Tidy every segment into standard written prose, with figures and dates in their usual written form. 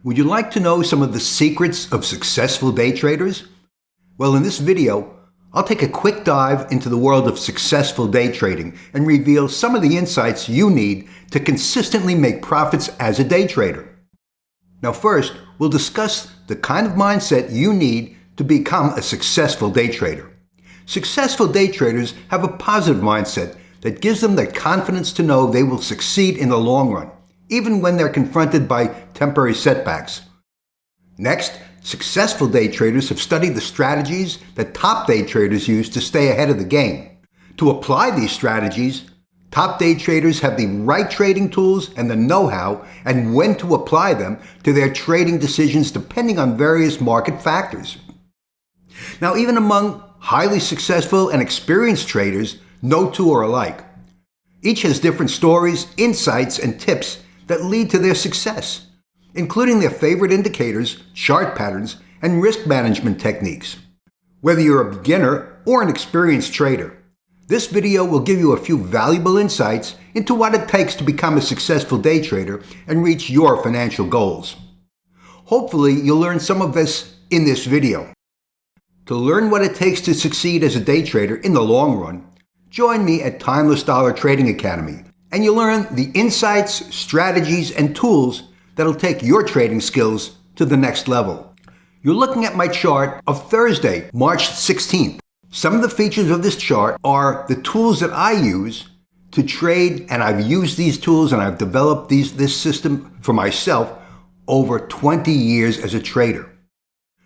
Would you like to know some of the secrets of successful day traders? Well, in this video, I'll take a quick dive into the world of successful day trading and reveal some of the insights you need to consistently make profits as a day trader. Now first, we'll discuss the kind of mindset you need to become a successful day trader. Successful day traders have a positive mindset that gives them the confidence to know they will succeed in the long run, even when they're confronted by temporary setbacks. Next, successful day traders have studied the strategies that top day traders use to stay ahead of the game. To apply these strategies, top day traders have the right trading tools and the know-how and when to apply them to their trading decisions depending on various market factors. Now, even among highly successful and experienced traders, no two are alike. Each has different stories, insights, and tips that lead to their success, including their favorite indicators, chart patterns, and risk management techniques. Whether you're a beginner or an experienced trader, this video will give you a few valuable insights into what it takes to become a successful day trader and reach your financial goals. Hopefully, you'll learn some of this in this video. To learn what it takes to succeed as a day trader in the long run, join me at Timeless Dollar Trading Academy, and you'll learn the insights, strategies, and tools that'll take your trading skills to the next level. You're looking at my chart of Thursday, March 16th. Some of the features of this chart are the tools that I use to trade, and I've used these tools and I've developed this system for myself over 20 years as a trader.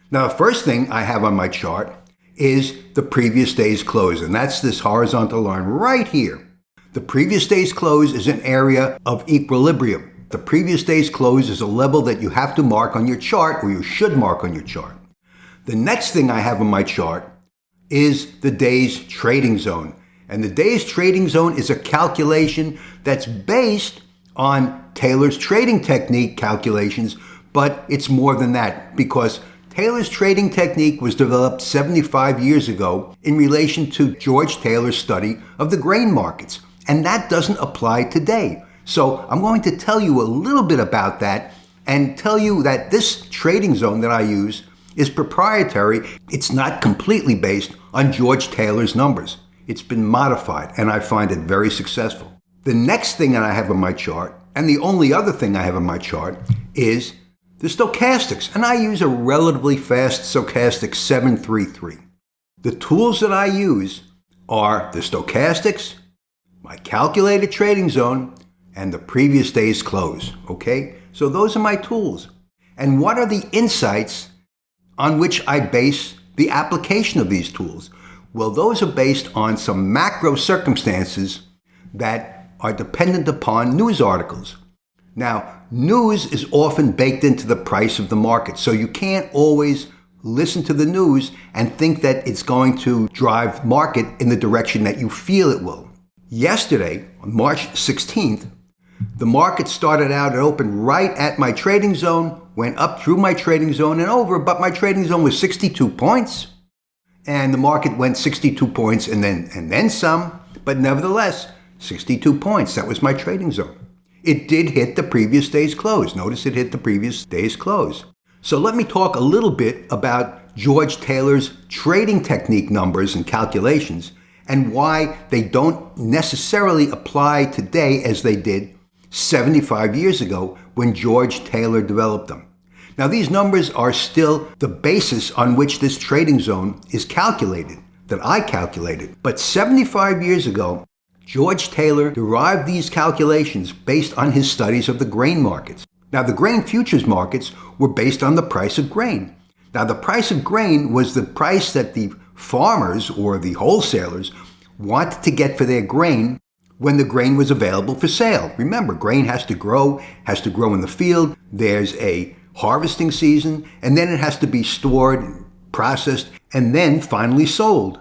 Now, the first thing I have on my chart is the previous day's close, and that's this horizontal line right here. The previous day's close is an area of equilibrium. The previous day's close is a level that you have to mark on your chart, or you should mark on your chart. The next thing I have on my chart is the day's trading zone. And the day's trading zone is a calculation that's based on Taylor's trading technique calculations, but it's more than that because Taylor's trading technique was developed 75 years ago in relation to George Taylor's study of the grain markets. And that doesn't apply today. So I'm going to tell you a little bit about that and tell you that this trading zone that I use is proprietary. It's not completely based on George Taylor's numbers. It's been modified, and I find it very successful. The next thing that I have on my chart, and the only other thing I have on my chart, is the stochastics, and I use a relatively fast stochastic 733. The tools that I use are the stochastics, my calculated trading zone, and the previous day's close, okay? So those are my tools. And what are the insights on which I base the application of these tools? Well, those are based on some macro circumstances that are dependent upon news articles. Now, news is often baked into the price of the market, so you can't always listen to the news and think that it's going to drive market in the direction that you feel it will. Yesterday, on March 16th, the market started out and opened right at my trading zone, went up through my trading zone and over, but my trading zone was 62 points. And the market went 62 points and then some, but nevertheless, 62 points. That was my trading zone. It did hit the previous day's close. Notice it hit the previous day's close. So let me talk a little bit about George Taylor's trading technique numbers and calculations and why they don't necessarily apply today as they did 75 years ago when George Taylor developed them. Now, these numbers are still the basis on which this trading zone is calculated, that I calculated. But 75 years ago, George Taylor derived these calculations based on his studies of the grain markets. Now, the grain futures markets were based on the price of grain. Now, the price of grain was the price that the farmers or the wholesalers wanted to get for their grain when the grain was available for sale. Remember, grain has to grow in the field. There's a harvesting season, and then it has to be stored, processed, and then finally sold.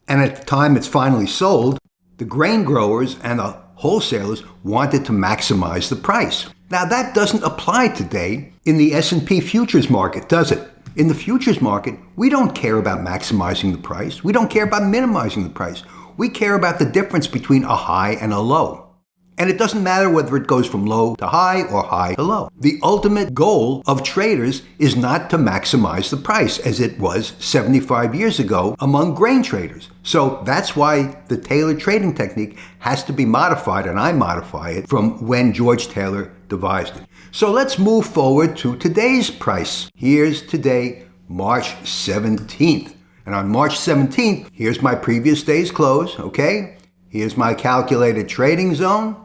And at the time it's finally sold, the grain growers and the wholesalers wanted to maximize the price. Now, that doesn't apply today in the S&P futures market, does it? In the futures market, we don't care about maximizing the price. We don't care about minimizing the price. We care about the difference between a high and a low. And it doesn't matter whether it goes from low to high or high to low. The ultimate goal of traders is not to maximize the price as it was 75 years ago among grain traders. So that's why the Taylor trading technique has to be modified, and I modify it from when George Taylor devised it. So let's move forward to today's price. Here's today, March 17th. And on March 17th, here's my previous day's close, okay? Here's my calculated trading zone,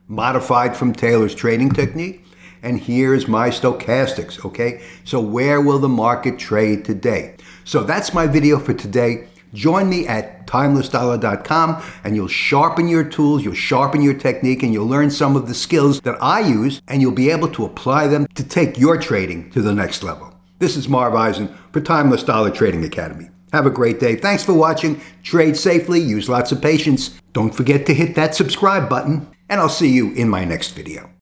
modified from Taylor's trading technique. And here's my stochastics, okay? So where will the market trade today? So that's my video for today. Join me at timelessdollar.com and you'll sharpen your tools, you'll sharpen your technique, and you'll learn some of the skills that I use, and you'll be able to apply them to take your trading to the next level. This is Marv Eisen for Timeless Dollar Trading Academy. Have a great day. Thanks for watching. Trade safely, use lots of patience. Don't forget to hit that subscribe button, and I'll see you in my next video.